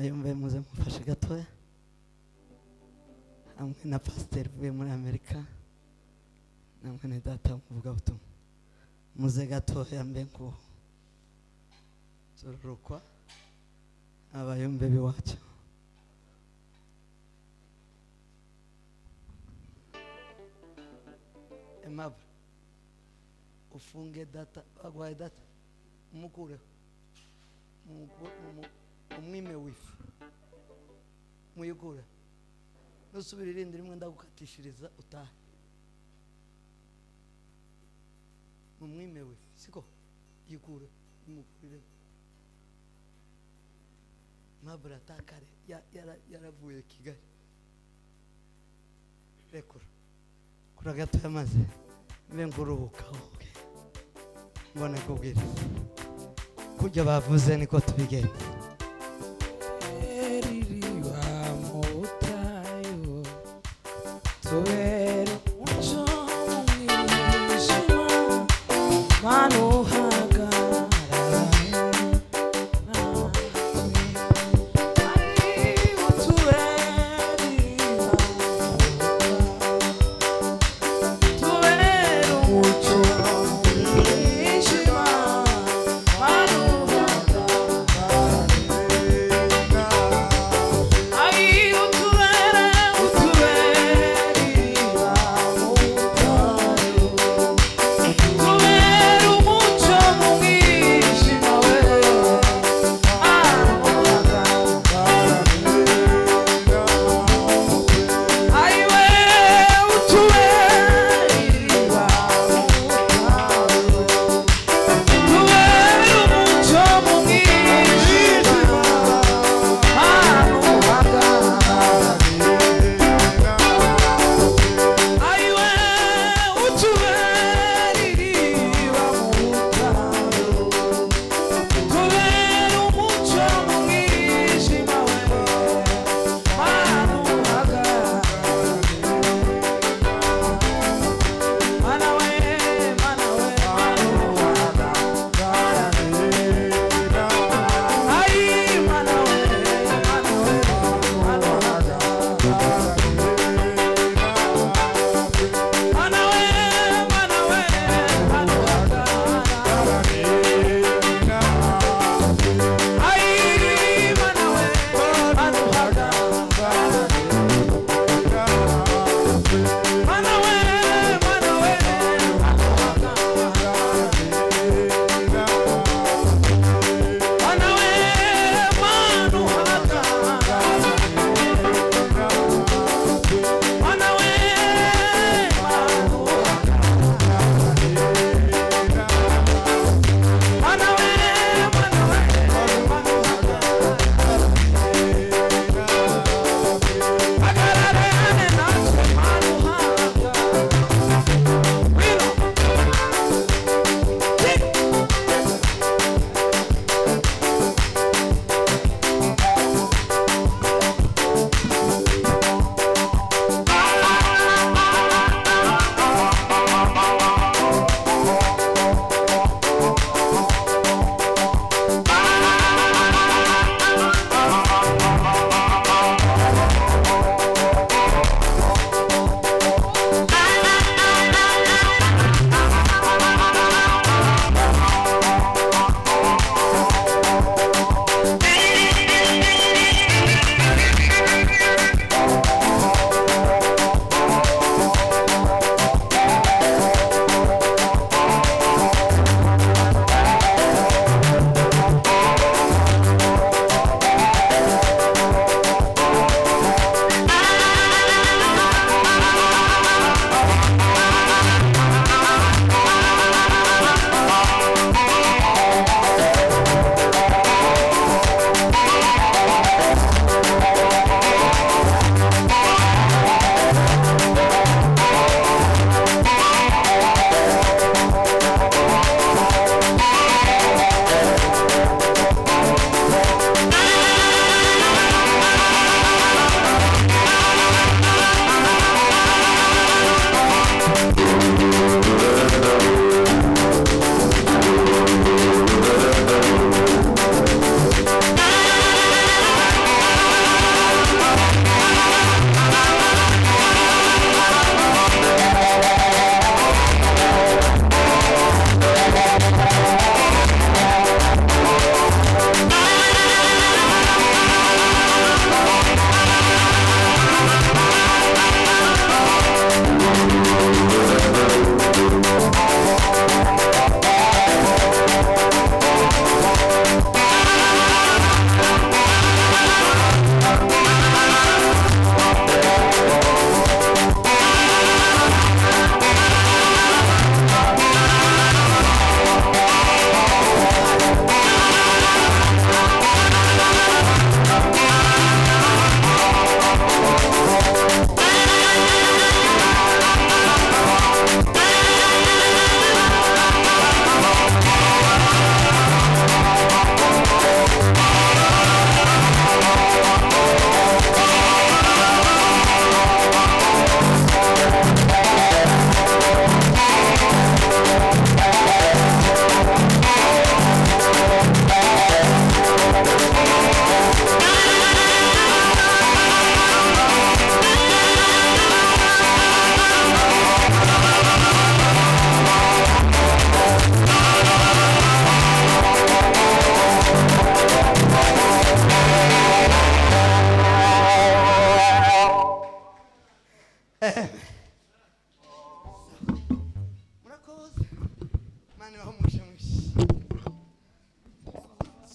Yumve muze mufashe gatoya hamwe na pasiteri uvuye muri Amerika namwe na data muvuga butumwa muze gatoya mbe ko zororokwa abayumve biwacu Emabra ufunge data agwaye data umukure umwime wifi muyigura nusubira irindi rimwe ndagukatishiriza utahe umwime wifi siko yigure umugurire Mabra takare yaravuye Kigali rekura kura gato yamaze mbe nguruhukaho mbone kubwira kujya bavuze niko tubigenza Eririwa mutayo tubere umuco mwijima manu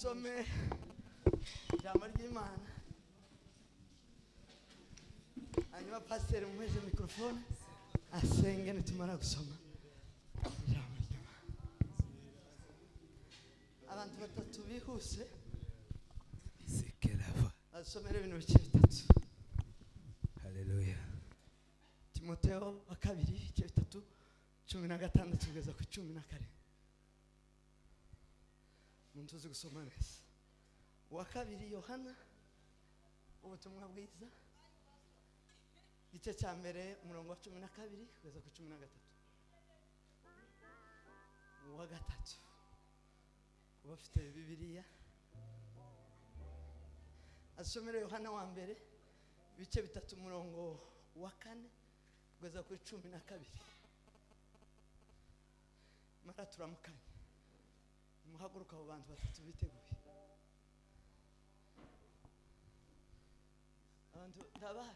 dusome ijambo ry'Imana hanyuma pasiteri mumuheze mikrofone asenge nitumara gusoma ijambo ry'Imana. Abantu batatu bihuse Sikelava. asomera ibintu bice bitatu. Haleluya. Timotheo wa kabiri igice bitatu 16 kugeza ku 14. Umuntu uzi gusoma neza. Wa kabiri Yohana ubutumwa bwiza igice cya mbere umurongo wa 12 kugeza ku 13. Wa gatatu ubafite Bibiliya asomera Yohana wa mbere ibice bitatu umurongo wa 4 kugeza ku 12. Mara turamukanye muhaguruka abo bantu batatu biteguye. Abantu ndabaye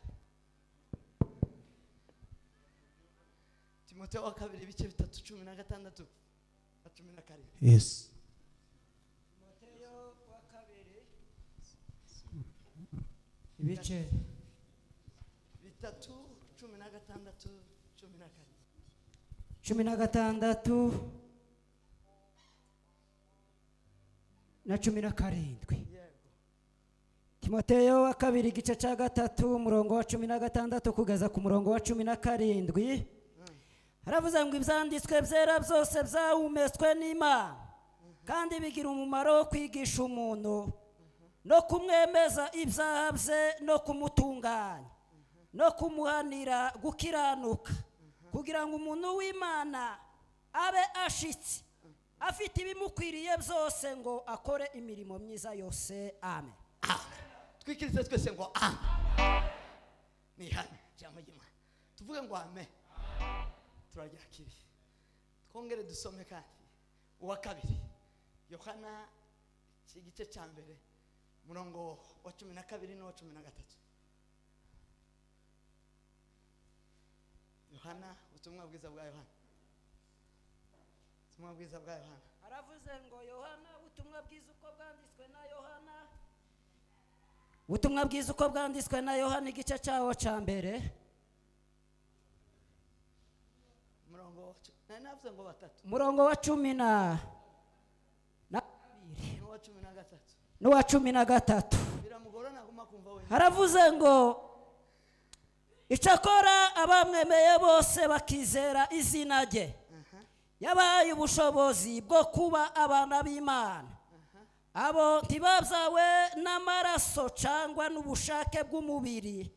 Timotheo wa kabiri ibice bitatu 16 na 17. Yes. Timotheo wa kabiri ibice bitatu 16 14. 16 na 17. Yego. Timotheo wa kabiri igice cya gatatu umurongo wa 16 kugeza ku murongo wa 17. Haravuze ngo ibyanditswe byera byose byahumetswe n'Imana kandi bigira umumaro wo kwigisha umuntu no kumwemeza ibyaha bye no kumutunganya no kumuhanira gukiranuka kugira ngo umuntu w'Imana abe ashitse afite ibimukwiriye byose ngo akore imirimo myiza yose. Amen. Twikirize twese ngo amen. Ni hano cyangwa gima tuvuge ngo amen. Turajakiri twongere dusome kandi uwa kabiri Yohana igice cya mbere murongo wa 12 no wa 13. Yohana ubutumwa bwiza bwa Yohana. Ubutumwa bwiza bwa Yohana. Haravuze ngo Yohana ubutumwa bwiza uko bwanditswe na Yohana. Ubutumwa bwiza uko bwanditswe na Yohana igice cyawo cya mbere Murongo navuze ngo batatu. murongo wa 12 Wa 13. n'uwa 13. Biramugorana kuma kumva wewe. Haravuze ngo icyakora abamwemeye bose bakizera izina rye yabaye ubushobozi bwo kuba abana b'Imana. Abo ntibabyawe n'amaraso cyangwa n'ubushake bw'umubiri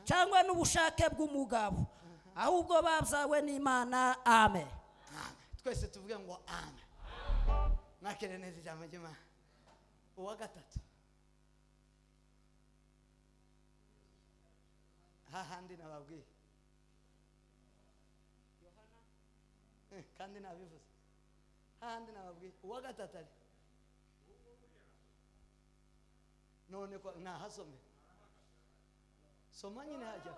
cyangwa n'ubushake bw'umugabo ahubwo babyawe n'Imana. Amen. Twese tuvuge ngo amen. Nakere neza ijambo ry'Imana. Uwa gatatu hahandi nababwiye Yohana kandi nabivuze hahandi nababwiye uwa gatatu ari none ko nahasome soma nyine hajya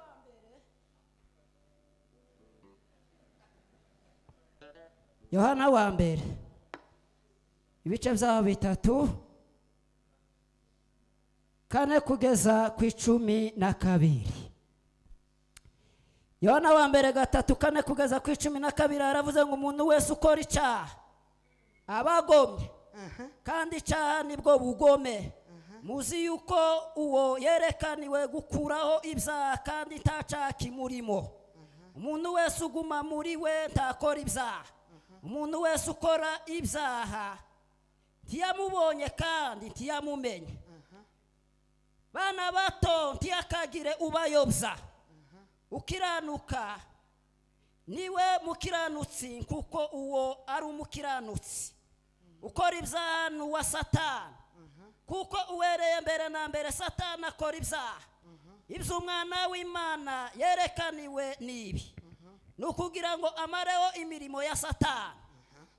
Yohana wa mbere ibice byaho bitatu 4 kugeza ku 12. Yohana wa mbere 3:4 kugeza ku 12 aravuze ngo umuntu wese ukora icyaha abagomye kandi icyaha nibwo bugome. Muzi yuko uwo yerekaniwe gukuraho ibyaha kandi nta cyaha kimurimo. Umuntu wese uguma muri we ntakora ibyaha. Umuntu wese ukora ibyaha ntiyamubonye kandi ntiyamumenye. Bana bato ntiyakagire ubayobya. Ukiranuka niwe mukiranutsi kuko uwo ari umukiranutsi. Ukora ibyaha n'uwa Satani kuko uwereye mbere na mbere Satani akora ibyaha. Ibyo umwana w'Imana yerekaniwe nibi nukugira ngo amareho imirimo ya Satani.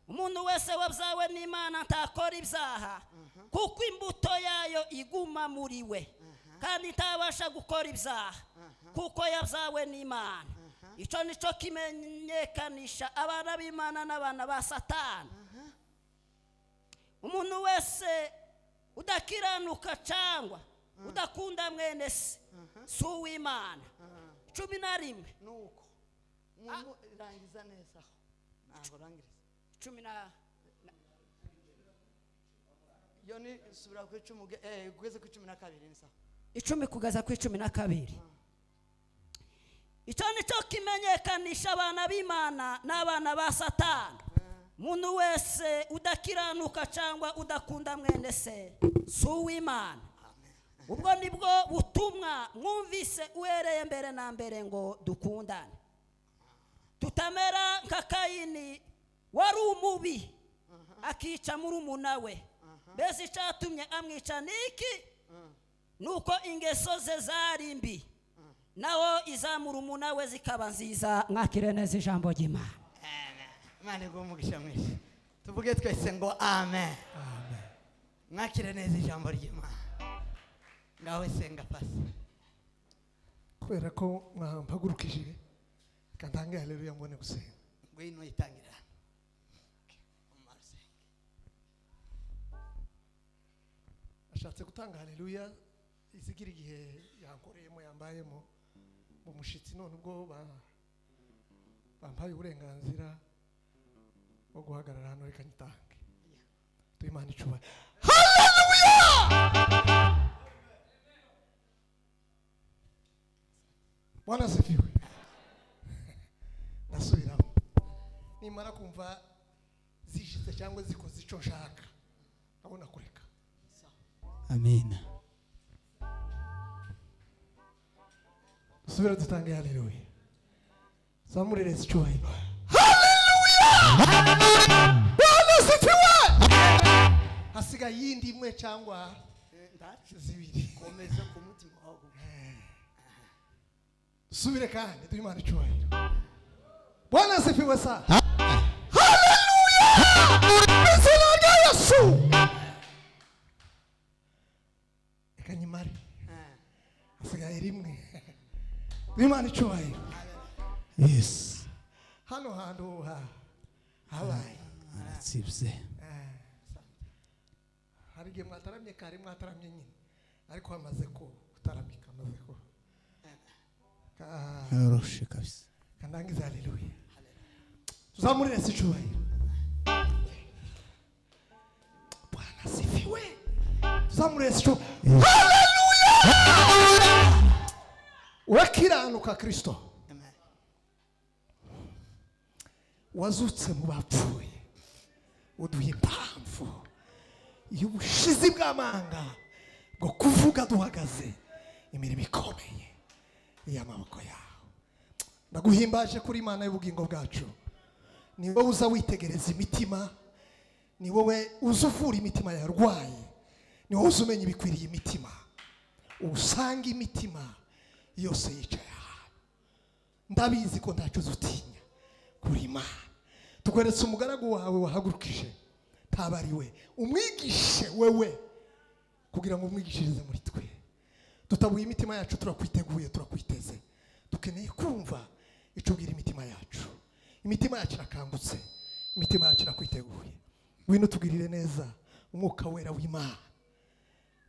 Umuntu wese wabyawe n'Imana ntakora ibyaha kuko imbuto yayo iguma muri we kandi ntabasha gukora ibyaha kuko yabyawe n'Imana. Icyo nicyo kimenyekanisha abana b'Imana n'abana ba Satani. Umuntu wese udakiranuka cyangwa udakunda mwene se si uw'Imana. 11 nuko umuntu irangiza neza aho ntaho rangiriza 10 yo ni subira ku 10 kugeza ku 12 ni sawa 10 kugeza ku 12. Icyo nicyo kimenyekanisha abana b'Imana n'abana ba Satani. Umuntu wese udakiranuka cyangwa udakunda mwene se si uw'Imana. Ubwo nibwo butumwa mwumvise uhereye mbere na mbere ngo dukundane, tutamera nka Kayini wari umubi akica murumuna we. Mbese icyatumye amwica niki? Nuko ingeso ze zari mbi, naho izamurumuna we zikaba nziza. Mwakire neza ijambo ry'Imana. Imana igumugisha mwese. Tuvuge twese ngo amen. Amen. Mwakire neza ijambo ry'Imana. Ngawe senga pasi. kubera ko mpagurukije kandange haleluya mbone gusenga. Ngwino itangira. Ashatse gutanga haleluya izigira igihe yankoreyemo yambayemo mu mushitsi, none ubwo bampaye uburenganzira bwo guhagarara hano reka nyitange. Tuyimana icuba. Haleluya! Bwana asifiwe. Nasubiramo. Nimara kumva zishitse cyangwa zikoze ico nshaka, abona kureka. Amen. Subira dutange haleluya. Zamurereza icyubahiro. Haleluya! Bwana asifiwe. Hasiga yindi imwe cyangwa zibiri. Komeza ku mutima wawe. Subire kandi tuyimana icyubahiro. Bwana asifiwe sana. Haleluya! Izina rya Yesu. Ekanyimari. Hasigaye rimwe. Tuyimana icyubahiro. Yes. Hano hantu habaye Aratsibye. hari igihe mwataramye kare mwataramye nyine ariko hamaze ko utaramika amaze ko Aroshe kabisa. kandangiza haleluya. Tuzamurire icyubahiro. Bwana asifiwe. Tuzamurire icyubahiro. Haleluya! Wakiranuka Kristo wazutse mu bapfuye, uduhe impamvu y'ubushizi bw'amanga bwo kuvuga duhagaze imirimo ikomeye y'amaboko yawe. Ndaguhimbaje kuri Imana y'ubugingo bwacu. Ni wowe uza witegereza imitima, ni wowe uza uvura imitima yarwaye, ni wowe uza umenya ibikwiriye imitima, usanga imitima yose yicaye ahantu. Ndabizi ko ntacyo uzutinya kuri Imana. Tukweretse umugaragu wawe wahagurukije, tabari we umwigishe wewe kugira ngo umwigishirize muri twe. Tutabuye imitima yacu, turakwiteguye, turakwiteze, dukeneye kumva icubwira imitima yacu. Imitima yacu irakangutse, imitima yacu irakwiteguye. Ngwino tugirire neza umwuka wera w'Imana,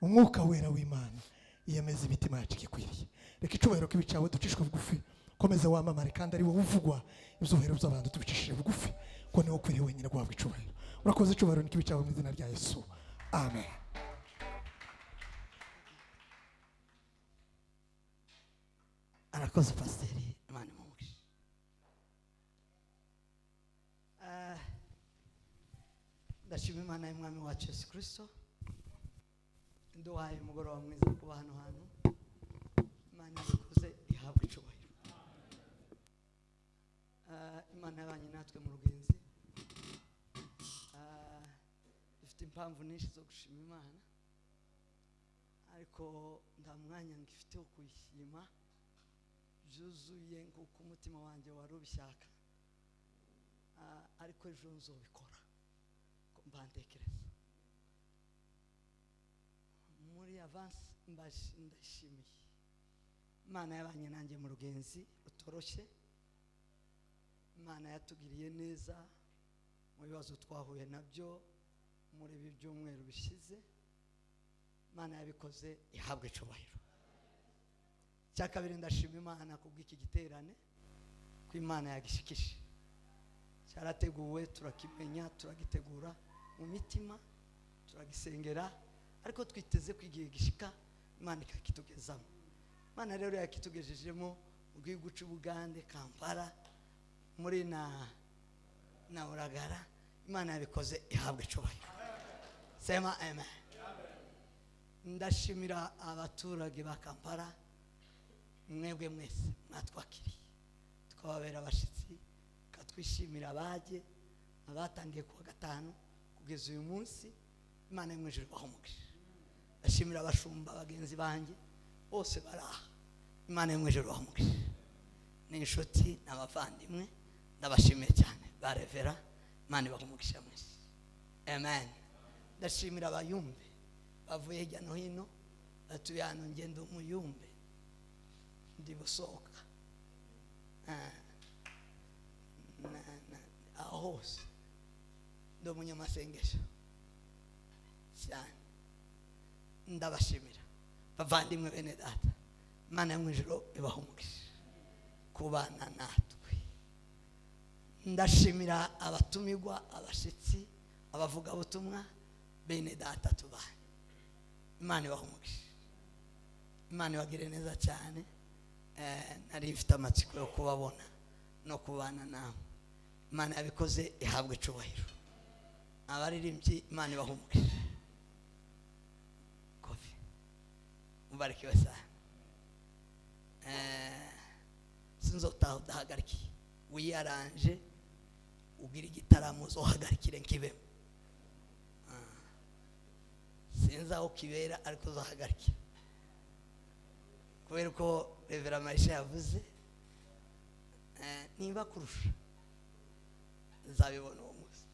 umwuka wera w'Imana yemeza imitima yacu ikwiriye. Reka icubahiro kibicawe ducishwe bugufi, komeza wamamare kandi ari wowe uvugwa izuhero by'abantu tubicishije bugufi, ko niwe ukwiriye wenyine guhabwa icubahiro. Urakoze icubahiro nikibicawe mu izina rya Yesu, amen. Arakoze pasiteri, Imana imumugishe. Ndashima Imana y'Umwami wacu Yesu Kristo nduhaye umugoroba mwiza kuba hano hantu. Imana ikuze ihabwe icubahiro. Imana yabanye natwe mu rugenzi. Dufite impamvu nyinshi zo gushima Imana, ariko nta mwanya ngifite wo kuyishima byuzuye nk'uko umutima wanjye wari ubishaka. Ariko ejo nzobikora ko mbantekereza muri avance. Ndashimiye Imana yabanye nanjye mu rugenzi utoroshye. Imana yatugiriye neza mu bibazo twahuye nabyo muri ibi byumweru bishize. Imana yabikoze ihabwe icubahiro. Cya kabiri ndashima Imana kubw'iki giterane ko Imana yagishikishe. Cyarateguwe, turakimenya, turagitegura mu mitima, turagisengera, ariko twiteze kwigiye gishika Imana ikakitugezamo. Imana rero yakitugejejemo mu gihugu cy'Ubugande, Kampala, muri na Uragara. Imana yabikoze ihabwe icubahiro. Sema amen. Ndashimira abaturage ba Kampala, mwebwe mwese mwatwakiriye tukababera abashitsi, katwishimira abaje abatangiye kuwa gatanu kugeza uyu munsi. Imana yo mu ijuru bahumugisha. Ndashimira abashumba bagenzi banjye bose baraha. Imana yo mu ijuru bahumugisha. N'inshuti n'abavandimwe ndabashimiye cyane barevera. Imana bahumugisha mwese. Amen. Ndashimira abayumbe bavuye hirya no hino batuye hano. Ngendo umuyumbe ndi Busoka, aho hose ndi umunyamasengesho cyane. Ndabashimira bavandimwe bene data. Imana yo mu ijuru ibahumugisha kubana natwe. Ndashimira abatumirwa, abashitsi, abavuga butumwa bene data tubanye. Imana ibahumugisha. Imana ibagire neza cyane. Nari mfite amatsiko yo kubabona no kubana nawe. Imana yabikoze ihabwe icubahiro. Abaririmbyi Imana ibahumugisha. Kofi mubarikiwe sana. Sinzotaha udahagarikiye. Wiyaranje ugira igitaramo uzohagarikire nkibemo. Sinzi aho kibera ariko uzohagarikire, kubera ko Revera Marisha yavuze niba kurusha nzabibona uwo munsi.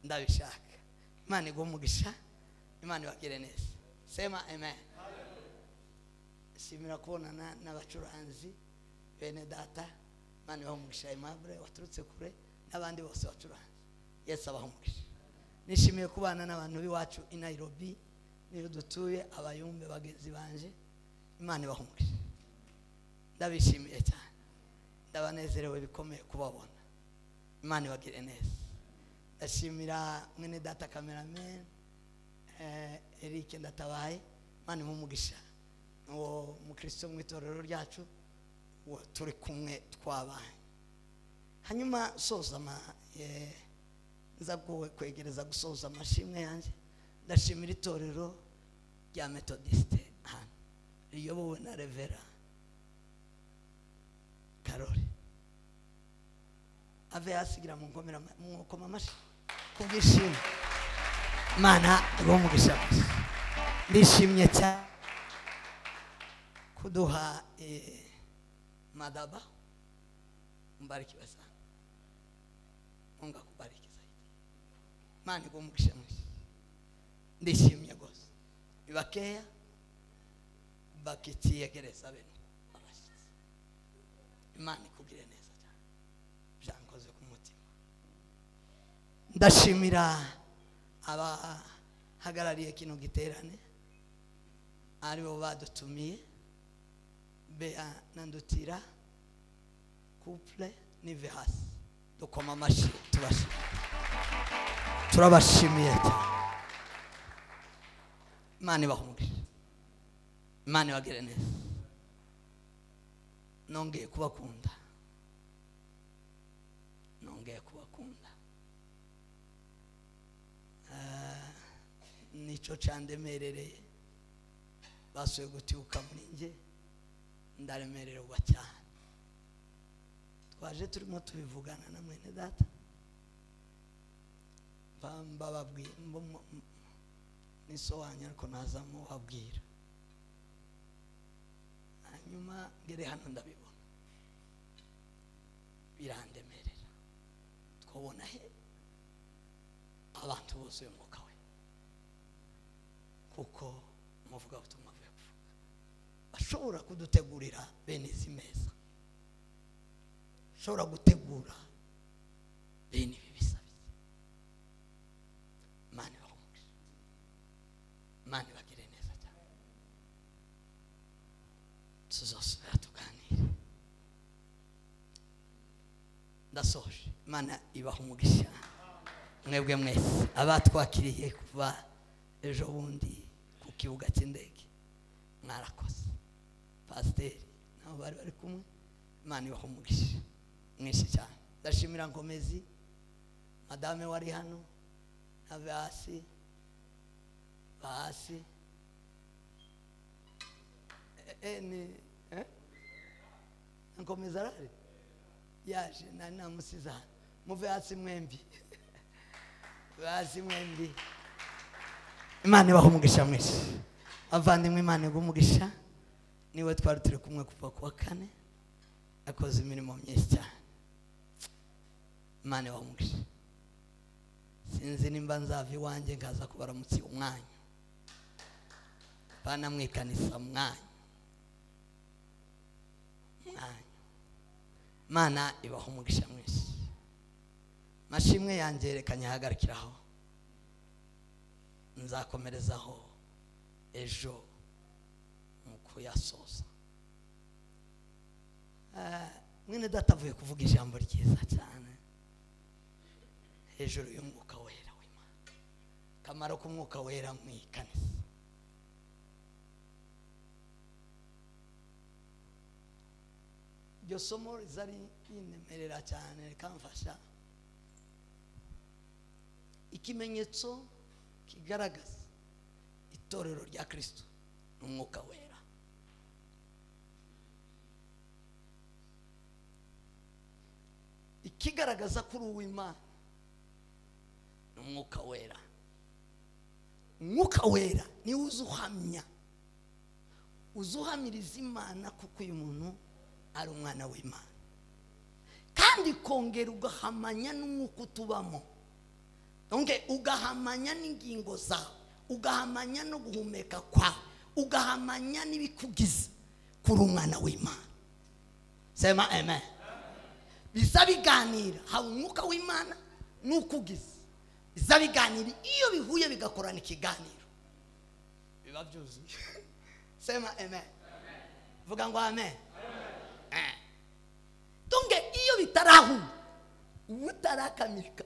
Ndabishaka. Imana igumugisha. Imana ibagire neza. Sema amen. Shimira kubonana n'abacuranzi bene data. Imana ibahumugisha. Aimable waturutse kure n'abandi bose bacuranzi. Yesu abahumugisha. Nishimiye kubana n'abantu b'iwacu i Nairobi niyo dutuye, abayumbe bagenzi banje. Imana ibahumugisha. Ndabishimiye cyane. Ndabanezerewe bikomeye kubabona. Imana ibagire neza. Ndashimira mwene data cameraman Eric Ndatabaye. Imana imumugisha. Uwo mukristo mu itorero ryacu turi kumwe twabanye. Hanyuma soza nza kwegereza gusoza amashimwe yanjye. Ndashimira itorero rya Methodiste hano riyobowe na Revera Karoli. Ave hasigira mu ngomera mwokoma amashi kubwishimye. Imana ibumugisha. Ndishimye cyane kuduha madaba. Mbariki basa. Mungu akubariki zaidi. Imana ibumugisha mwese. Ndishimye gose. Ibakeya bakitiyegereza bene abashitsi. Imana ikugire neza cyane. Byankoze ku mutima. Ndashimira abahagarariye kino giterane aribo badutumiye. Bea Nandutira couple nive hasi. Dukoma amashi tubashimira. Turabashimiye cyane. Imana ibahumugisha. Imana ibagire neza. Nongeye kubakunda. Nico candemerereye. Basuye gutiuka muri nje. Ndaremererwa cyane. Twaje turimo tubivugana na mwene data. Bababwiye nisoanya ariko nazamo wabwira. Hanyuma ngere hano ndabibona. Birandemerera. Twabona he abantu bose umwuka we. Kuko muvuga butumwa vuye kuvuga. Bashobora kudutegurira bene izi meza. Shobora gutegura bene ibi bisabiza. Imana ibahumugisha. ndasoje. Imana ibaha umugisha mwebwe mwese abatwakiriye kuva ejo bundi ku kibuga cy'indege, mwarakoze. Pasiteri nabo bari kumwe, Imana ibaha umugisha mwinshi cyane. Ndashimira Nkomezi, madame wari hano, na Basi Nkomezi arari yaje namusiza muve hasi mwembi Basi mwembi. Imana ibaha umugisha mwinshi avandimwe, Imana ibaha umugisha. Niwe twari turi kumwe kuva kuwa kane, akoze imirimo myinshi cyane. Imana ibaha umugisha. Sinzi nimba nzava iwanjye nkaza kubaramutsa umwanya, bana mwikanisa mwanya. Imana ibaha umugisha mwinshi. Mashimwe yanjye reka nyahagarikiraho, nzakomerezaho ejo mu kuyasoza. Mwene data avuye kuvuga ijambo ryiza cyane hejuru y'umwuka wera w'Imana, kamaro k'umwuka wera mu ikanisa. Iryo somo rizari yinemerera cyane rikamfasha. Ikimenyetso kigaragaza itorero rya Kristo n'umwuka wera. Ikigaragaza kuri uw'Imana n'umwuka wera. Umwuka wera ni uzuhamya, uzuhamiriza Imana kuko uyu muntu ari umwana w'Imana, kandi kongera ugahamanya n'umwuka utubamo. Ugahamanya n'ingingo zawe, ugahamanya no guhumeka kwawe, ugahamanya n'ibikugize kuri umwana w'Imana. Sema amen. Biza biganira haba umwuka w'Imana n'ukugize, biza biganira. Iyo bihuye bigakorana ikiganiro biba byuzuye. Sema amen. Vuga ngo amen. Tunge iyo bitarahu ubutarakamika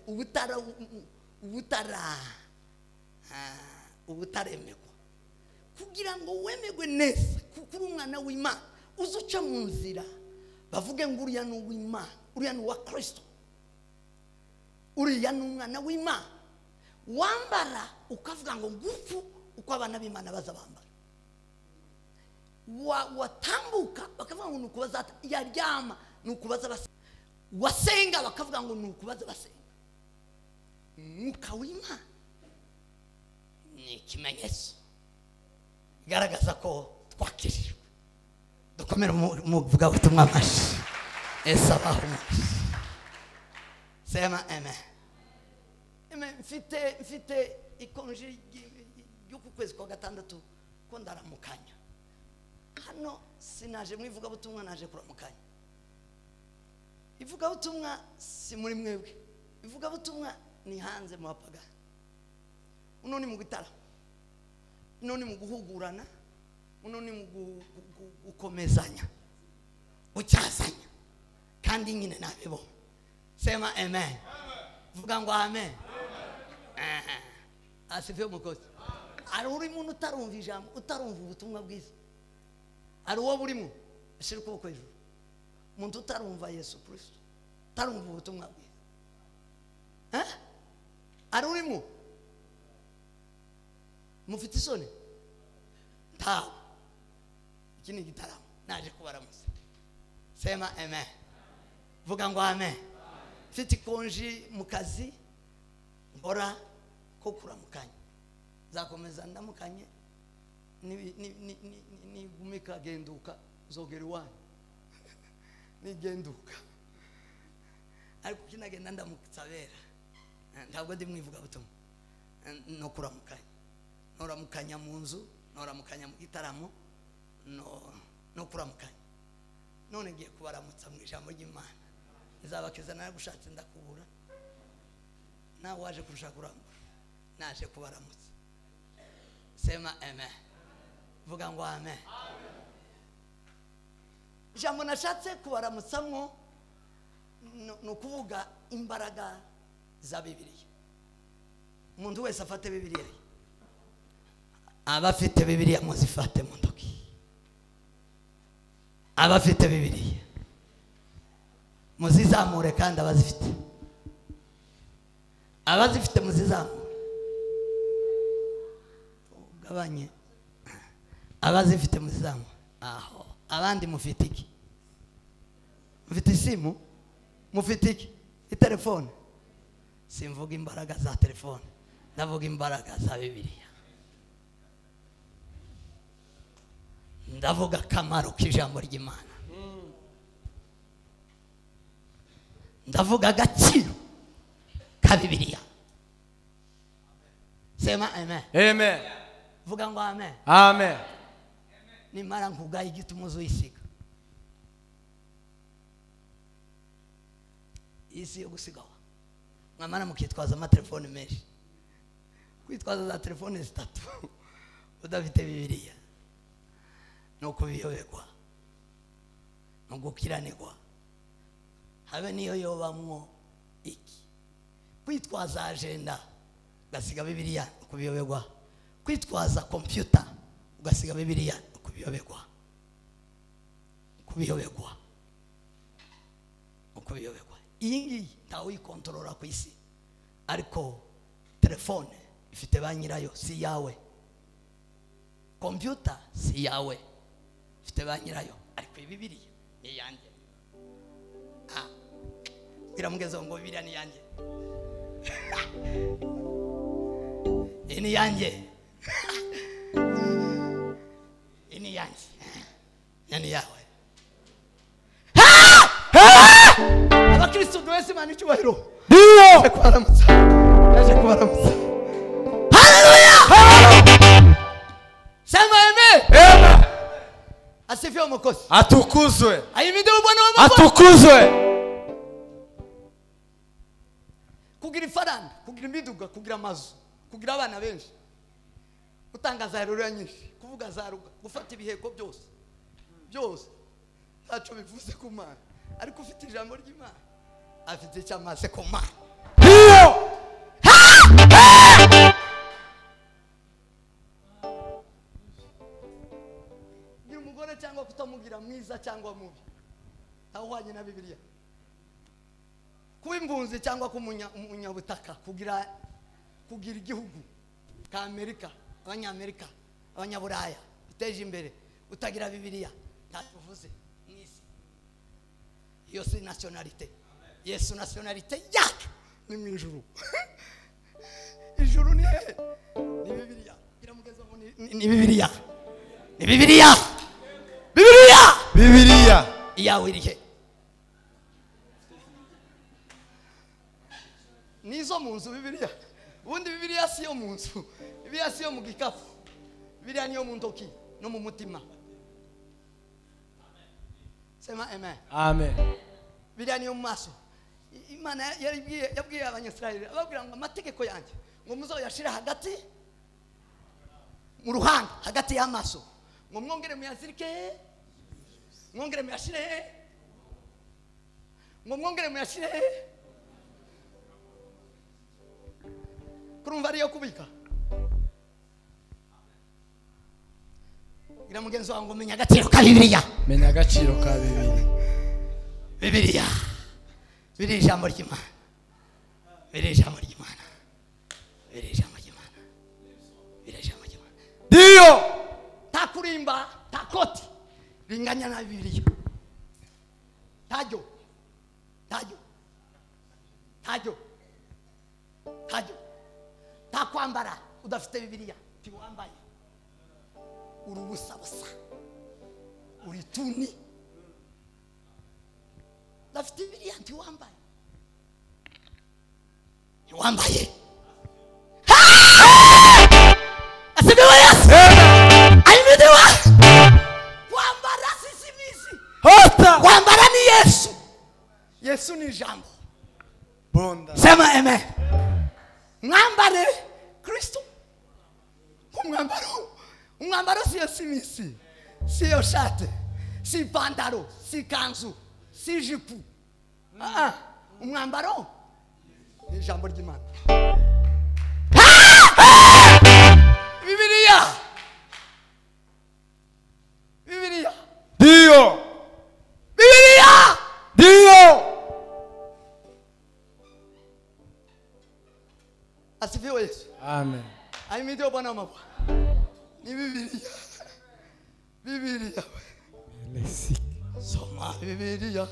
ubutaremegwa, kugira ngo wemegwe neza kuri umwana w'Imana, uzuca mu nzira bavuge ngo uriya ni uw'Imana, uriya ni uwa Kristo, uriya ni umwana w'Imana. Wambara ukavuga ngo ngufu uko abana b'Imana baza bambara. Watambuka bakavuga ngo nukubaza yaryama, nukubaza basenga. Wasenga bakavuga ngo nukubaza basenga. Umwuka w'Imana ni ikimenyetso garagaza ko twakirijwe. Dukomere mu vuga ubutumwa amashi. Esabaho. Sema amen. Mfite ikonji y'uku kwezi kwa gatandatu ko ndaramukanya. Hano sinaje mwivuga butumwa, naje kuramukanya. Ivuga butumwa si muri mwebwe, ivuga butumwa ni hanze mu bapagani. Uno ni mu gitara, uno ni mu guhugurana, uno ni mu gukomezanya, gucyazanya, kandi nyine nabibona. Sema amen. Vuga ngo amen. Asifiwe umukozi. Ari uri muntu utarumva ijambo, utarumva ubutumwa bwiza. Ari uwo burimo ashira ukuboko hejuru. Umuntu utarumva Yesu Kristo, utarumva ubutumwa bwiza. Ari urimo mufite isoni ntawe. Iki ni igitaramo naje kubaramutsa. Sema amen. Vuga ngo amen. Mfite ikonji mu kazi mbora ko kuramukanya, zakomeza ndamukanye ni gumika genduka zogera iwanyu nigenduka, ariko kinagenda ndamutsabera. Ntabwo ndi mwivuga butumwa no kuramukanya, noramukanya mu nzu, noramukanya mu gitaramo, no kuramukanya. None ngiye kubaramutsa mu ijambo ry'Imana. Nzabakiza nawe gushatse ndakubura, nawe waje kurusha kurambura, naje kubaramutsa. Sema amen. Vuga ngo amen. Ijambo nashatse kubaramutsamwo ni ukuvuga imbaraga za Bibiliya. Umuntu wese afate Bibiliya ye, abafite Bibiliya muzifate mu ntoki, abafite Bibiliya muzizamure, kandi abazifite muzizamure, ugabanye abazifite muzizamure. Aho abandi mufite iki? Mufite isimu? Mufite iki? Telefone? Simvuga imbaraga za telefone, ndavuga imbaraga za Bibiliya. Ndavuga akamaro k'ijambo ry'Imana, ndavuga agaciro ka Bibiliya. Sema amen. Amen. Vuga ngo amen. Amen. Nimara nkugaye igituma uzuyisiga. Isi yo gusigawa, mwamara mukitwaza amatelefone menshi, kwitwaza za telefone zitatu udafite Bibiliya no kubiyoberwa, no gukiranirwa, habe niyo yobamwo iki. Kwitwaza agenda ugasiga Bibiliya kubiyoberwa, kwitwaza computer ugasiga Bibiliya kubiyoberwa, kubiyoberwa. Iyi ngiyi ntawikontorora ku isi, ariko telefone ifite ba nyirayo, si yawe. Computer si yawe, ifite ba nyirayo, ariko Bibiliya ni yanjye. Biramugezeho ngo Bibiliya ni yanjye. Ni yanjye. Ni yanjye. Yani yawe. Abakristo twese Imana icyubahiro. Ndio. Kubaramutsa. Haleluya. Sema amen. Amen. Asifiwe Mwokozi. Atukuzwe. Ahimidiwe Bwana wa Mungu. Atukuzwe. Kugira ifaranga, kugira imiduga, kugira amazu, kugira abana benshi, gutangaza rero nyinshi, kuvuga za ruga, gufata ibiheko byose ntacyo bivuze ku Mana, ariko ufite ijambo ry'Imana afite cyamaze ku Mana. Ndio. Gira umugore cyangwa kutamugira mwiza cyangwa mubi, ntawuhwanye na Bibiliya. Kuba impunzi cyangwa kumunyabutaka, kugira igihugu ka Amerika, abanyamerika, abanyaburaya biteje imbere, utagira Bibiliya ntacyo uvuze mwisi. Iyo si nationalite. Yesu nationalite yake ni mu ijuru. Ijuru ni Bibiliya. Biramugeza ngo ni Bibiliya. Ni Bibiliya. Bibiliya. Iyawe irihe? Nizo mu nzu Bibiliya. Ubundi Bibiliya si yo mu nzu. Bibiliya si yo mu gikapu. Bibiliya niyo mu ntoki no mu mutima. Sema amen. Amen. Bibiliya niyo mu maso. Imana yabwiye abanyisirayeli, ababwira ngo amategeko yanjye ngo muzoyashira hagati mu ruhanga, hagati y'amaso, ngo mwongere muyazirike, mwongere muyashire, ngo mwongere muyashire. Kurumva ariyo kubika. Gira mugenzi wangu menya agaciro ka Bibiliya. Menya agaciro ka Bibiliya. Bibiliya. Bibiliya ijambo ry'Imana. Bibiliya ijambo ry'Imana. Bibiliya ijambo ry'Imana. Bibiliya ijambo ry'Imana. Ndio. Takurimba, takoti. Linganya na Bibiliya. Tajo. Takwambara udafite Bibiliya tiwambaye. Urubusa uri tuni. Udafite Bibiliya tiwambaye. Tiwambaye. Asifiwe Yesu. Ahimidiwe. Kwambara sisi misi. Hota. Kwambara ni Yesu. Yesu ni jambo. Bonda. Sema amen. Mwambare Kristo. Umwambaro siyo simisi, siyo shate, si pantaro, si kanzu, si jipu. umwambaro ni ijambo ry'Imana. Bibiliya Dio. Bibiliya Dio. asifiwe Yesu. Amen. Ahimidiwe Bwana wa mabwana. Ni Bibiliya. Bibiliya. Soma Bibiliya.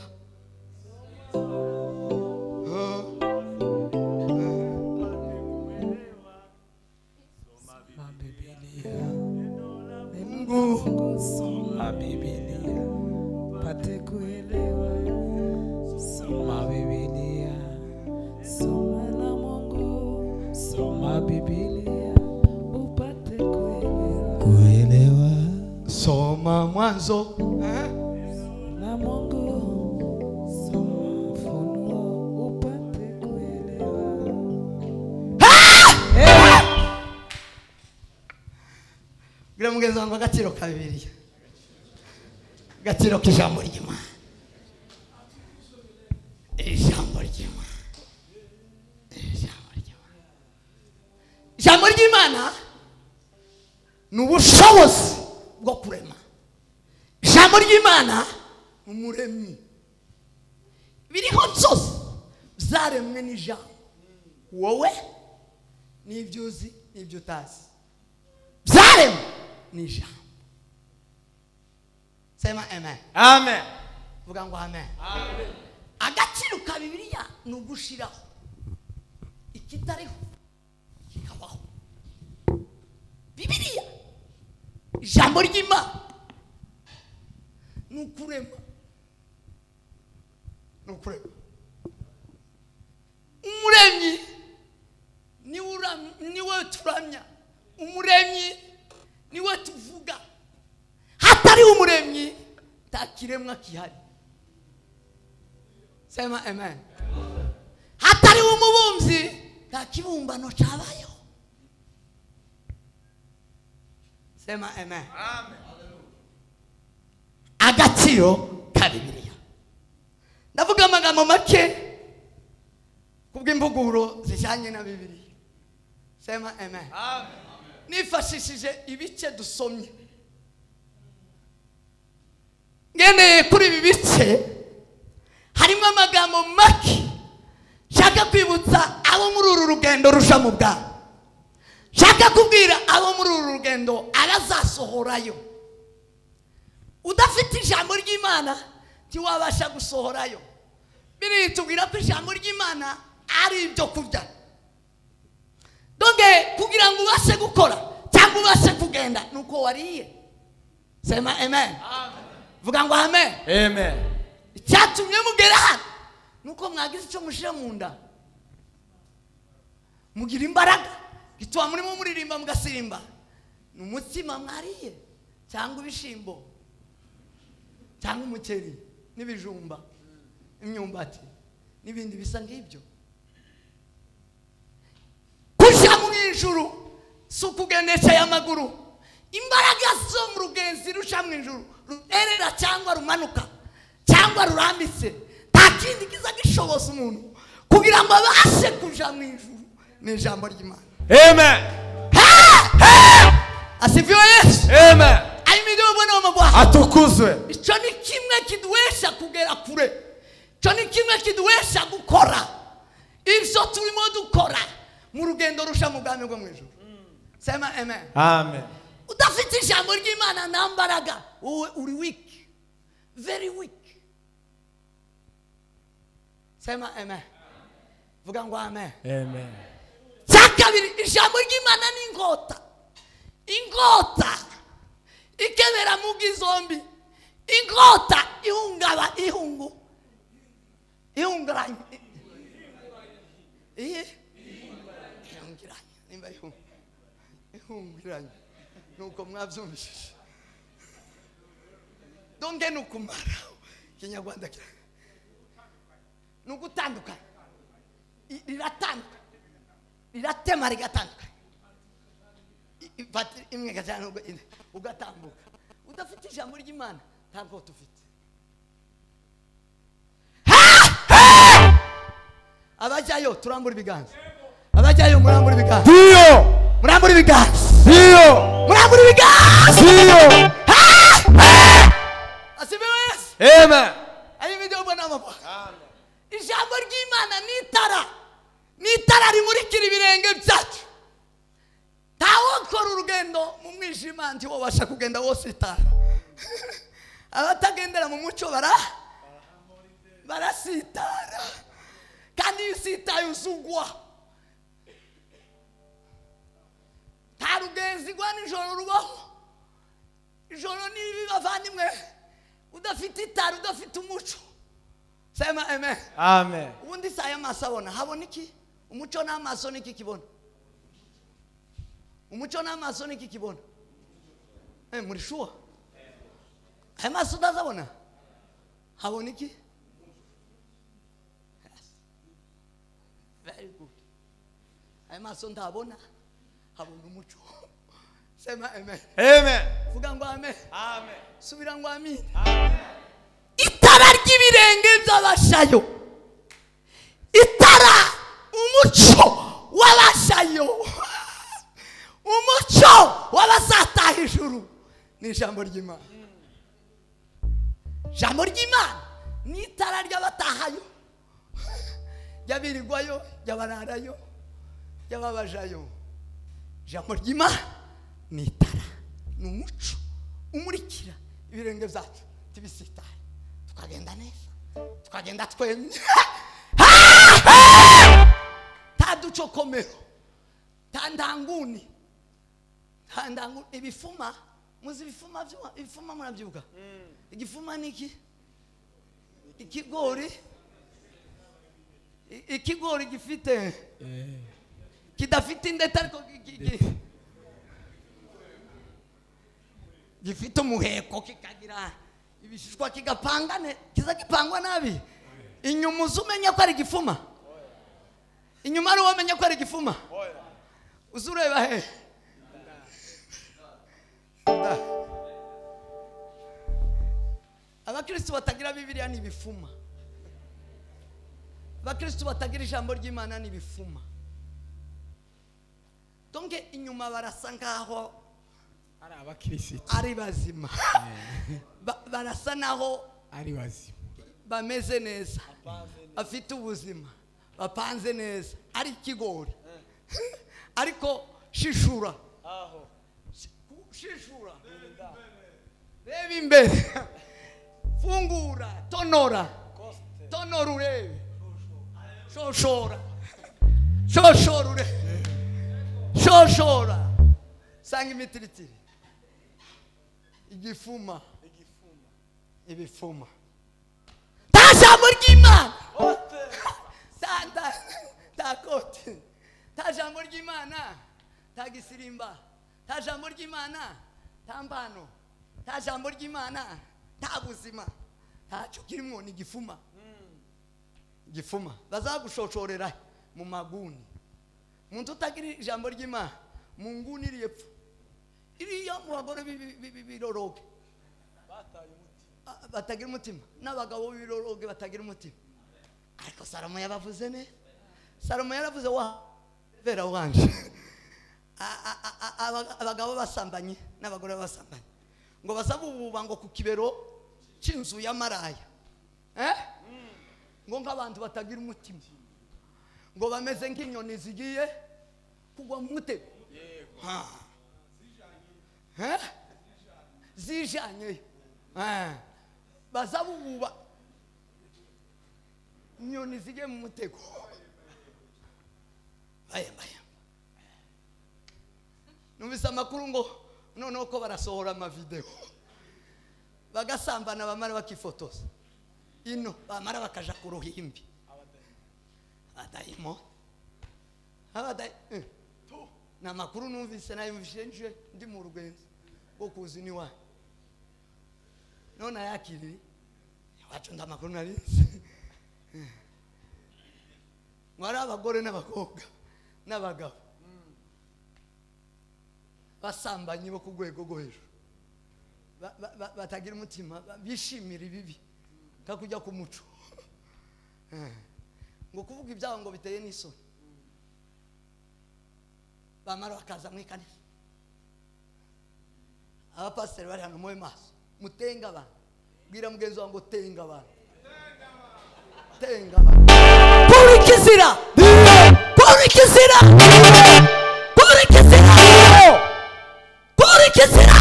Soma Biblia. Pate kuelewa. Soma Biblia. Soma na Mungu. Soma Biblia. Upate kuelewa. Soma Mwanzo Na Mungu. Soma Ufunuo. Upate kuelewa. gira mugenzi wangu agaciro ka Bibiliya. Agaciro k'ijambo ry'Imana. Ijambo ry'Imana. Ijambo ry'Imana ni ubushobozi bwo kurema. Ijambo ry'Imana ni umuremyi. Biriho byose byaremwe n'ijambo. Wowe n'ibyo uzi n'ibyo utazi byaremwe n'ijambo. Sema amen. Amen. Vuga ngo amen. Amen. Agaciro ka Bibiliya ni ugushiraho ikitariho kikabaho. Bibiliya ijambo ry'Imana ni ukurema. Umuremyi niwe turamya. Umuremyi niwe tuvuga. Hatari umuremyi nta kiremwa kihari. Sema amen. Hatari umubumbyi nta kibumbano cyabayeho. Sema amen. Amen. Agaciro ka Bibiliya. Ndavuga amagambo make kubw'imbuguro zijyanye na Bibiliya. Sema amen. Amen. Nifashishije ibice dusomye. Ngendeye kuri ibi bice harimo amagambo make shaka kwibutsa abo muri uru rugendo rusha mu bwami. Shaka kubwira abo muri uru rugendo abazasohorayo. Udafite ijambo ry'Imana ntiwabasha gusohorayo. Biri tubwira ko ijambo ry'Imana ari ibyo kurya. Donge kugira ngo ubashe gukora cyangwa ubashe kugenda nuko wariye. Sema amen. Amen. Vuga ngo amen. Amen. Cyatumye mugera hano nuko mwagize icyo mushira mu nda. Mugira imbaraga. Gitwa murimo muririmba mugasimba. Numutsima mwariye cyangwa ibishimbo cyangwa umuceri n'ibijumba imyumbati n'ibindi bisa ngibyo. Kuja mu ijuru sukugendesha y'amaguru. Imbaraga zo mu rugenzi rusha mu ijuru ruterera cyangwa rumanuka cyangwa rurambitse. Nta kindi kiza gishoboza umuntu kugira ngo abashe kuja mu ijuru ni ijambo ry'Imana. Amen. Asifiwe Yesu. Amen. Ahimidiwe Bwana wa mabwana. Atukuzwe. Icyo ni kimwe kiduhesha kugera kure. Icyo ni kimwe kiduhesha gukora ibyo turimo dukora mu rugendo rusha mu bwami bwo mu ijuru. Sema amen. Amen. Udafite ijambo ry'Imana nta mbaraga wowe uri weak. Very weak. Sema amen. Vuga ngo amen. Amen. Cyakabiri ijambo ry'Imana ni ingota. Ingota ikebera mu gizombi. Ingota ihungaba ihungu. Ihunguranye. Ihunguranye. Nimba ihunguranye. Nuko mwabyumvishije. Donge nukumara. Kinyarwanda kira. Nugutandukana. Riratandukana. Riratema rigatandukana. Pati imwe gajana ugatambuka. Udafite ijambo ry'Imana ntabwo tufite. abajyayo turambura ibiganza abajyayo murambura ibiganza Dio. murambura ibiganza Dio. murambura ibiganza Dio. asibiwe Yesu Amen. ayi video bwana mama ijambo ry'Imana ni itara rimurikira ibirenge byacu tawokora urugendo mu mwijima nti wobasha kugenda wose itara abatagendera mu muco barasitara kandi usitaye uzugwa nta rugenzi rwa nijoro rubaho ijoro nibi bavandimwe udafite itara udafite umuco sema amen Amen. ubundi saa y'amaso abona habona iki umuco n'amaso niki kibona umuco n'amaso niki kibona muri shuwa aya maso utazabona habona iki very good aya maso ntabona habona umuco sema amen Amen. vuga ngo amen Amen. subira ngo amen itara ry'ibirenge by'abashayo itara umuco w'abashayo umuco w'abazataha ijuru ni ijambo ry'Imana ijambo ry'Imana ni itara ry'abatahayo ry'abirirwayo ry'abararayo ry'ababajayo ijambo ry'Imana ni itara ni umuco umurikira ibirenge byacu tibisitaye tukagenda neza tukagenda twemye taducokomero tandanguni ibifuma muzi ibifuma murabyuka igifuma niki ikigori gifite kidafite indeta ariko gifite umuheko kikagira ibishishwa kigapangane kiza gipangwa nabi inyuma uzumenya ko ari gifuma inyuma ari wamenya ko ari gifuma uzureba he abakristo batagira bibiliya ni bifuma abakristo batagira ijambo ry'Imana ni bifuma donke inyuma barasa ngaho ari abakristo ari bazima barasa naho ari bazima bameze neza afite ubuzima bapanze neza ari ikigori ariko shishura shishura reba imbere fungura tonora urebe shoshora urebe shoshora sanga imitiritiri igifuma ibifuma ta jambo ry'Imana ta kote ta jambo ry'Imana ta gisirimba ta jambo ry'Imana ta mbano ta jambo ry'Imana ta buzima ntacyo kirimo ni igifuma igifuma bazagushoshorera mu maguni muntu utagira ijambo ry'Imana mu nguni iri epfo iriya mu bagore biroroge batagira umutima n'abagabo biroroge batagira umutima ariko Salomo yabavuze ne Salomo yaravuze wa vera wanje abagabo basambanye n'abagore basambanye ngo basabububa ngo ku kibero cy'inzu y'amaraya ngo nk'abantu batagira umutima ngo bameze nk'inyoni zigiye kugwa mu mutego zijanye bazabububa inyoni zigiye mu mutego baya numvise amakuru ngo noneho ko barasohora amavideo bagasambana bamara bakifotoza ino bamara bakaja ku ruhimbi abadayimo na makuru numvise nayumvise nje ndi mu rugenzi rwo kuzi ni wa none yakiri wacu ndamakuru narize mwari abagore n'abakobwa n'abagabo basambanye bo ku rwego rwo hejuru batagira umutima bishimira ibibi kakujya ku muco ngo kuvuga ibyaho ngo biteye n'isoni bamara bakaza mu ikanisa abapasiteri bari hano muwe maso mutenga abantu bwira mugenzi wawe ngo tenga abantu tenga abantu kuri kizira kuri kizira kuri kizira kuri kizira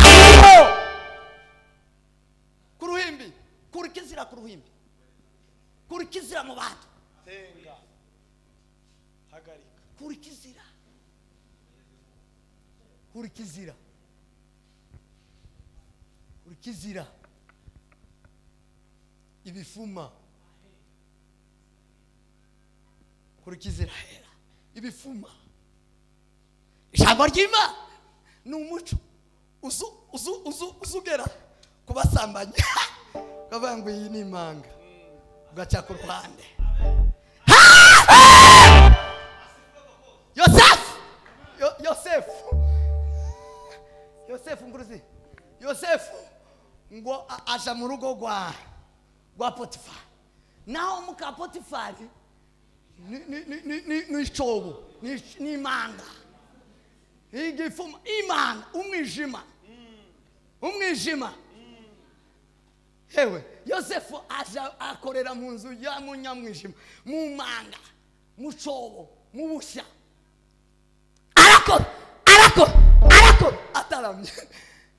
ku ruhimbi kuri kizira ku ruhimbi kuri kizira mu bantu tenga hagarika kuri kizira kuri kizira kuri kizira ibifuma kuri kizira hera ibifuma ijambo ry'Imana ni umuco uzugera kubasambanya kavuga ngo iyi ni imanga ugaca ku ruhande Yosefu nguruzi Yosefu ngo aja mu rugo rwa Potifari naho muka Potifari ni icobo ni imanga igifuma imana umwijima hewe Yosefu aja akorera mu nzu ya munyamwijima mu manga mu cobo mu busha arakora ataramye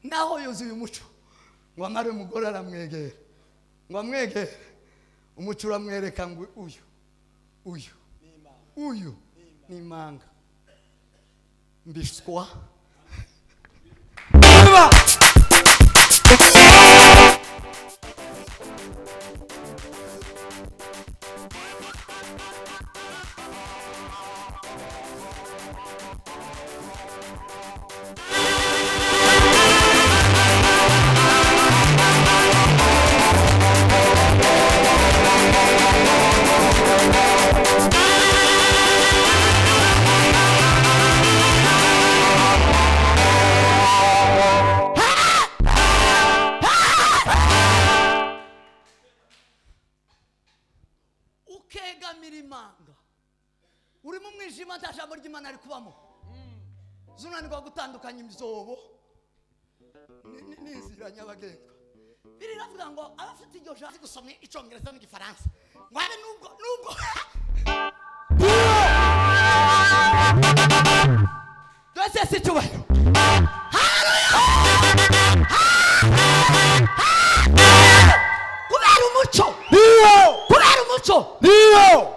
naho yuzuye umuco ngo amare umugore aramwegera ngo amwegere umuco uramwereka ngo uyu ni imanga mbishwa uri mu mwijima nta jambo ry'Imana ari kubamo zunanirwa gutandukanya imizobo n'inzira nyabagendwa biravuga ngo abafite iryo jambo gusomye icongereza n'igifaransa ngo habe nubwo twese si cyubahiro kubera umuco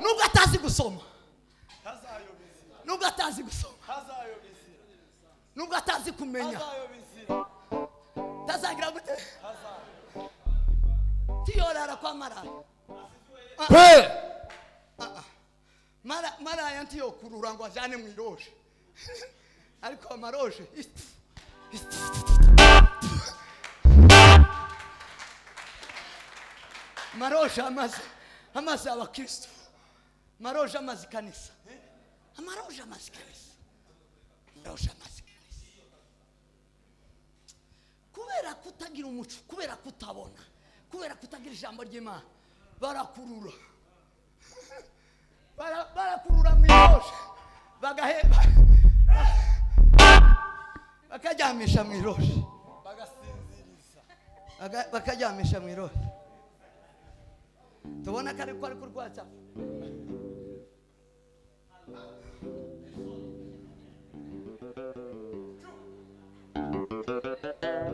nubwo atazi gusoma nubwo atazi gusoma nubwo atazi kumenya tazagira gute tiyorara kwa maraya ntiyo kurura ngo ajane mu iroje ariko amaroje maroje amaze abakristo maroje amaze kanisa amaroje amaze kanisa kubera kutagira umuco kubera kutabona kubera kutagira ijambo ry'Imana barakurura mu iroje bagaheba bakajyamisha mu iroje bagasinziriza bakajyamisha mu iroje tubona ko ari kurwatsa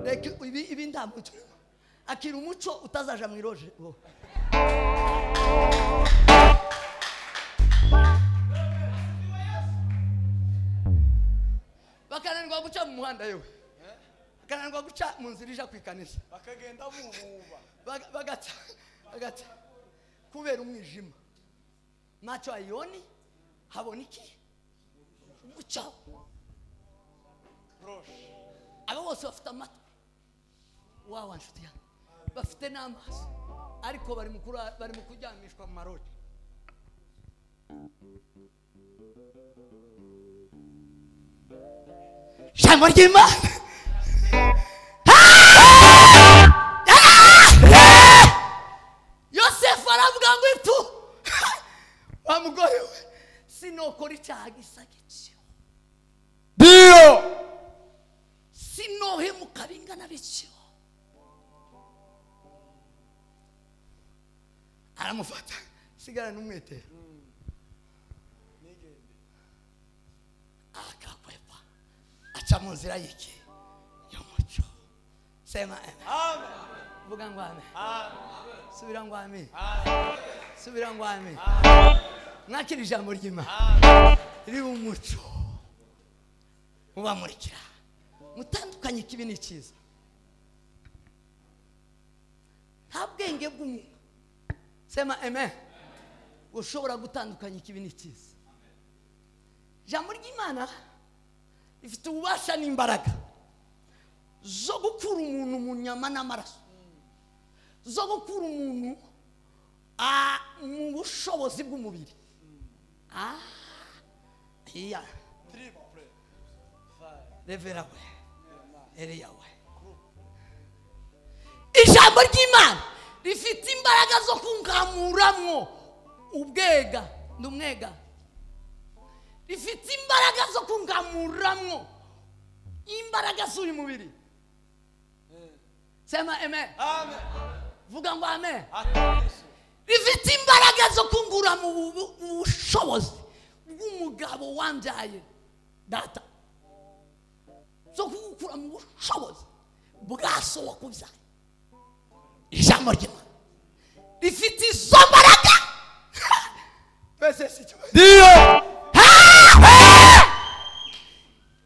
reka ibi ndamuco akira umuco utazaja mu iroje bakananirwa guca mu muhanda yewe bakananirwa guca mu nzira ija kwikanisa bakagenda bububa bagaca kubera umwijima macho ayoni habona iki umuco abo bose bafite amatwi wawa nshuti yanjye bafite n'amaso ariko bari mu kujyamishwa mu maroje ijambo ry'Imana Yosefu aravuga ngo itu wa mugore sinokora icyaha gisa gityo, Dio. sinohemuka bingana bityo. Aramufata, sigara n'umwete, akakwepa aca mu nzira y'iki y'umucyo. Sema amen. Vuga ngo amen. Subira ngo amen. Subira ngo amen. Mwakira ijambo ry'Imana riri umucyo mubamurikira, mutandukanye ikibi n'icyiza. Nta bwenge bw'umuntu, sema amen, ushobora gutandukanya ikibi n'icyiza. Ijambo ry'Imana rifite ububasha n'imbaraga zo gukura umuntu mu nyama n'amaraso, zo gukura umuntu mu bushobozi bw'umubiri. Iya revera we, Eliya we. Ijambo ry'Imana rifite imbaraga zo kungamuramwo ubwega n'umwega, rifite imbaraga zo kungamuramwo imbaraga z'uyu mubiri. Sema amen. Amen. Vuga ngo amen. Rifite imbaraga zo kungura mu bushobozi bw'umugabo wambyaye data, zo kugukura mu bushobozi bwa so wakubyaye. Ijambo ry'Imana rifite izo mbaraga. Dio.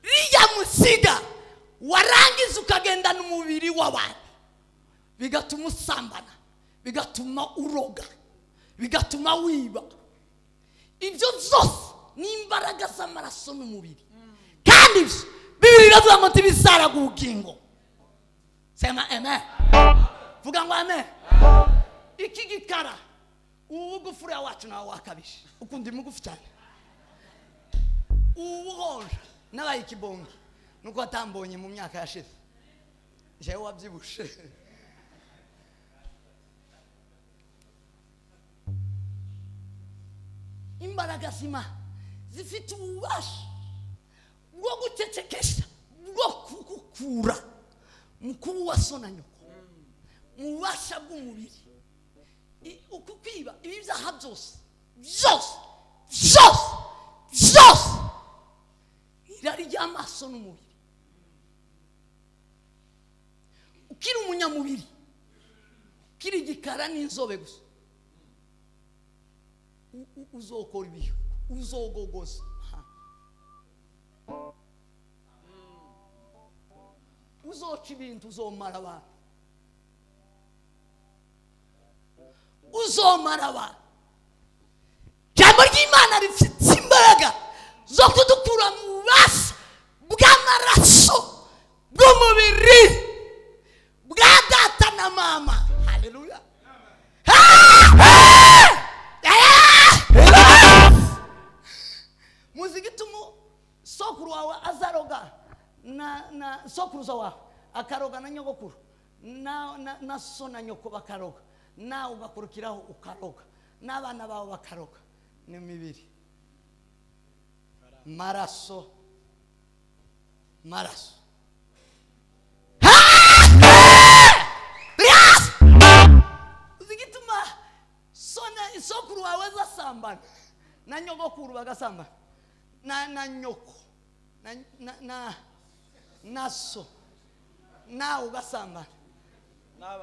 Rijya musiga warangiza ukagendana umubiri w'abantu, bigatuma usambana, bigatuma uroga, bigatuma wiba. Ibyo byose ni imbaraga z'amaraso n'umubiri, kandi Bibiri iravuga ngo tibisaraga ubugingo. Sema amen. Vuga ngo amen. Iki gikara ubugufura wacu nawe wakabisha, ukundi mugufi cyane, ubuhonja nabaye ikibongi nuko atambonye mu myaka yashize, jewe wabyibushe. Imbaraga zima zifite ububasha bwo gucecekesha, bwo kugukura mu kuba wasona nyoko, mu bubasha bw'umubiri, ukukwiba ibi byaha byose irari ry'amaso n'umubiri. Ukiri umunyamubiri, ukiri igikara n'inzobe gusa, uzokora ibihe, uzogogoza, uzoca ibintu, uzomara abantu, uzomara abantu. Ijambo ry'Imana rifite imbaraga zo kudukura mu bubasha bw'amaraso bw'umubiri bwa data na mama. Haleluya. Muzi gitumo sokuru wawe azaroga na sokuruza wawe akaroga na nyogokuru na so na nyoko bakaroga, nawe ugakurikiraho ukaroga, n'abana bawe bakaroga. Ni mibiri, maraso uzigituma sokuru wawe zasambana na nyogokuru bagasambana na nyoko na so, nawe ugasambana,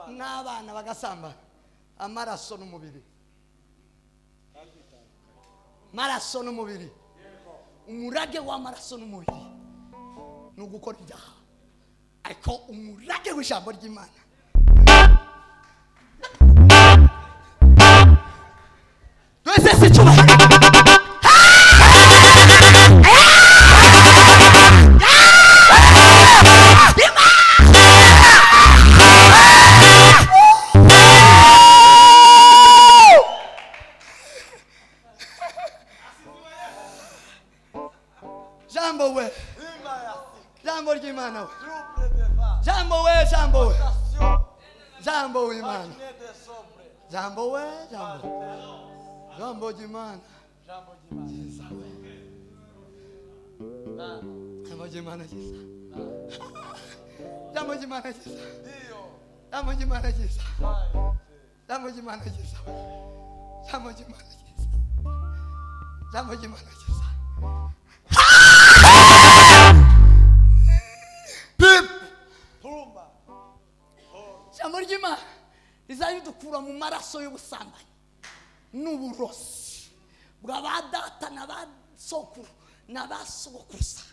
n'abana bagasambana. Amaraso n'umubiri, maraso n'umubiri, umurage w'amaraso n'umubiri ni ugukora ibyaha, ariko umurage w'ijambo ry'Imana twese si cyubahiro. Jambo ry'Imana we, jambo we, jambo w'Imana, jambo we, jambo ry'Imana, Jambo jimana jisa. Jambo jimana jisa. Jambo jimana jisa. Jambo jimana jisa. Jambo jimana jisa. Jambo jimana jisa. Pip. Jambo jimana izayidukura mu maraso y'ubusambanyi n'uburozi bw'abadata n'abasokuru n'abasogokuruza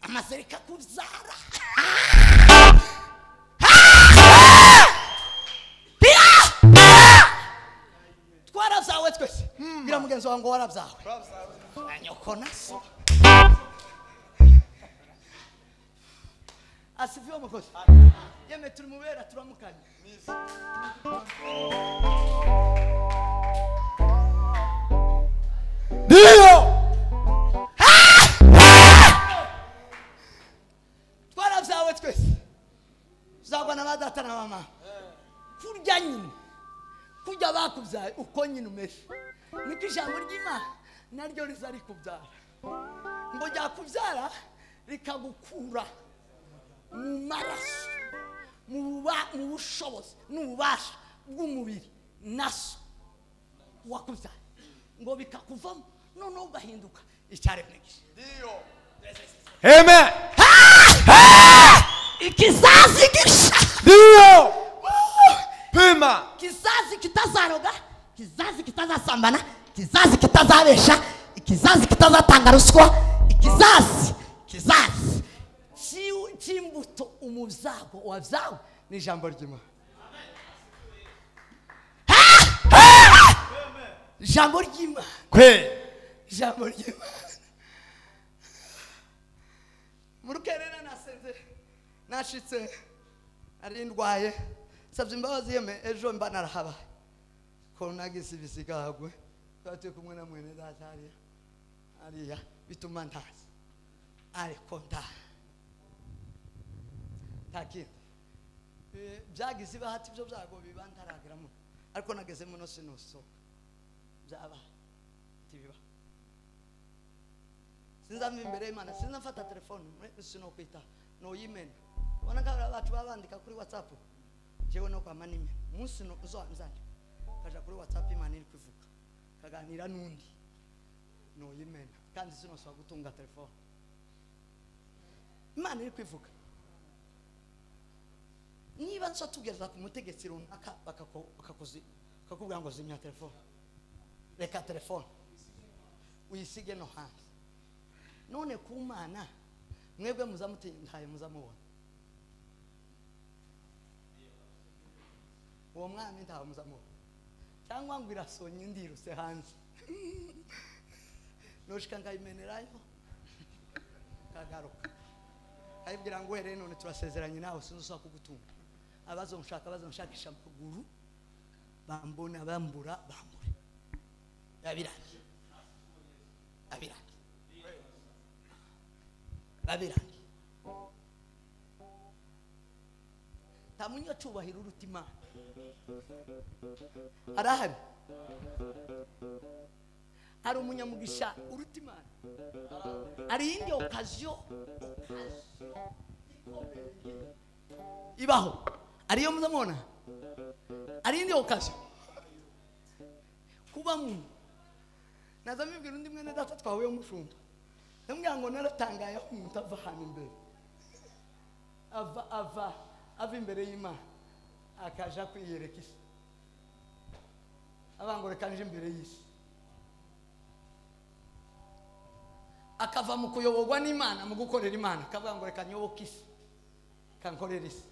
amazereka kuzara twaravyawe twese bira mugenzi wangu waravyawe anyoko naso asifiwe mukozi yeme turi mubera turamukanye Dio. twaravyawe twese uzagwa n'abadata na mama kurya nyine kujya bakubyaye uko nyine umeze niko ijambo ry'Imana naryo riza rikubyara ngo ryakubyara rikagukura mu maraso mu bushobozi n'ububasha bw'umubiri naso wakubyaye ngo bikakuvamo noneho ugahinduka icyaremwe gishya. Amen. Ikizazi gisha Dio. Pima. kizazi kitazaroga, kizazi kitazasambana, kizazi kitazabesha, ikizazi kitazatanga ruswa, ikizazi cy'imbuto umubyago wabyawe n'ijambo ry'Imana. Ijambo ry'Imana. Ijambo ry'Imana. Murukerera nasenze nashitse ari ndwaye sabye imbabazi yeme ejo mba narahaba ko nagize ibisigagwe twatuye kumwe na mwene data ariya bituma ntazi ariko takindi byagize bahati byo byago bibantarageramo ariko nageze muno sinoso byaba tibiba sinzamva imbere y'Imana sinzafata telefone sino kwita no yimena wana ngabara bacu babandika kuri WhatsApp jewe no kwa manime munsi no uzanzanje kaja kuri WhatsApp Imana iri kwivuga kaganira nundi no yimena kandi sino so gutunga telefone Imana iri kwivuga niba nso tugeza ku mutegetsi runaka bakakubwira ngo zimya telefone reka telefone uyisige no hanze none ku Mana mwebwe muzamutindaye muzamubona uwo mwami ntawe muzamubona cyangwa ngo irasonye ndiruse hanze noshika ngayimenerayo kagaruka ayibwira ngo here none turasezeranye nawe sinzo kugutunga abazonshakisha amaguru bambona bambura bambure yabirangi tamunya cyubahiro urutima arahari ari umunyamugisha urutima ari indi occasion ibaho ariyo muzamona ari indi occasion kuba mu nazamibwira undi mwene data twahuye mushumba ndamubwira ngo naratangaye aho umuntu ava hano imbere ava imbere y'Imana akaja kwiyereka isi abangorekanije imbere y'isi akava mu kuyoborwa n'Imana mu gukorera Imana akavuga ngo reka nyoboke isi kankorera isi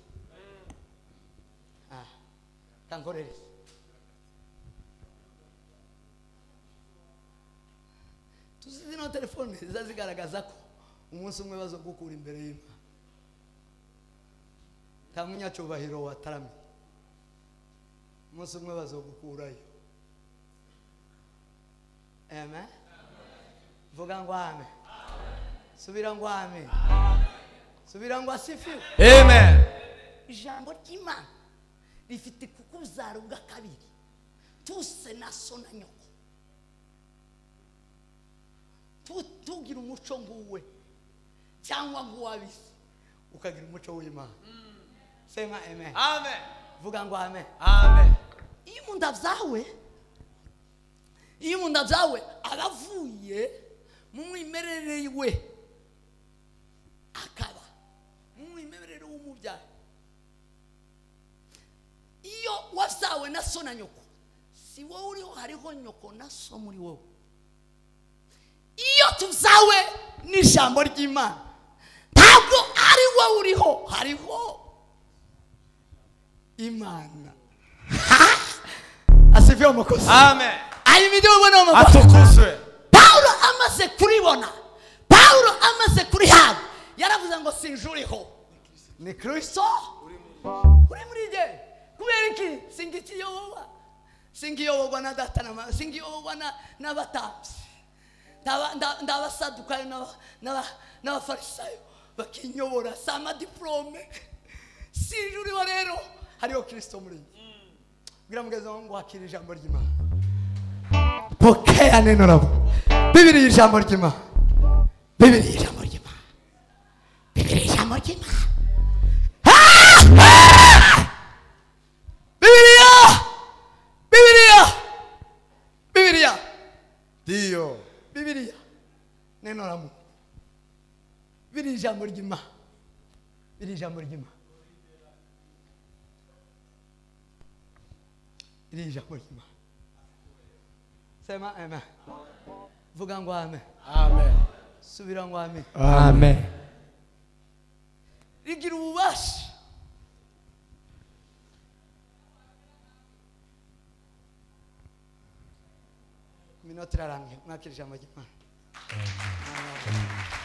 kankorera isi tuzizi no telefone zizazigaragaza ko umunsi umwe bazogukura imbere y'Imana tamunyacyubahiro watarami umunsi umwe bazogukurayo. Amen. Vuga ngo amen. Subira ngo amen. Subira ngo asifiwe. Amen. Ijambo ry'Imana rifite kukuzara ubwa kabiri tuse naso na nyoko tugira umuco nguwe cyangwa nguwabisi ukagira umuco w'Imana. Sema amen. Amen. Vuga ngo amen. Amen. Iyo umuntu abyawe abavuye mu mwimerere we akaba mu mwimerere w'umubyaye. Iyo wabyawe na so na nyoko, si wowe uriho, hariho nyoko na so muri wowe. Iyo tubyawe n'ijambo ry'Imana, ntabwo ari wowe uriho, hariho Imana. Asifiwe umukozi. Amen. Ayimidiwe ubona mu Atukuzwe. Paulo amaze kuribona, Paulo amaze kurihabwa, yaravuze ngo sinjuriho, ni Kristo uri muri jye. Kubera iki? Singiyoborwa na data na mama, singiyoborwa n'abatambyi, n'abasadukayo n'abafarisayo bakinyobora, sama diplome. Sinjuriho rero, hariho Kristo muri jye. Bwira mugeze ngo wakira ijambo ry'Imana. Pokea neno lako. Biblia ijambo ry'Imana. Biblia ijambo ry'Imana. Biblia ijambo ry'Imana. Biblia. Dio. Biblia. Neno la Mungu. Biblia ijambo ry'Imana. Biblia ijambo ry'Imana. Biblia ijambo ry'Imana. Sema amen. Vuga ngo amen. Amen. Subira ngo amen. Amen. Rigira ububasha. Minota irarangiye. Mwakira ijambo ry'Imana. Amen.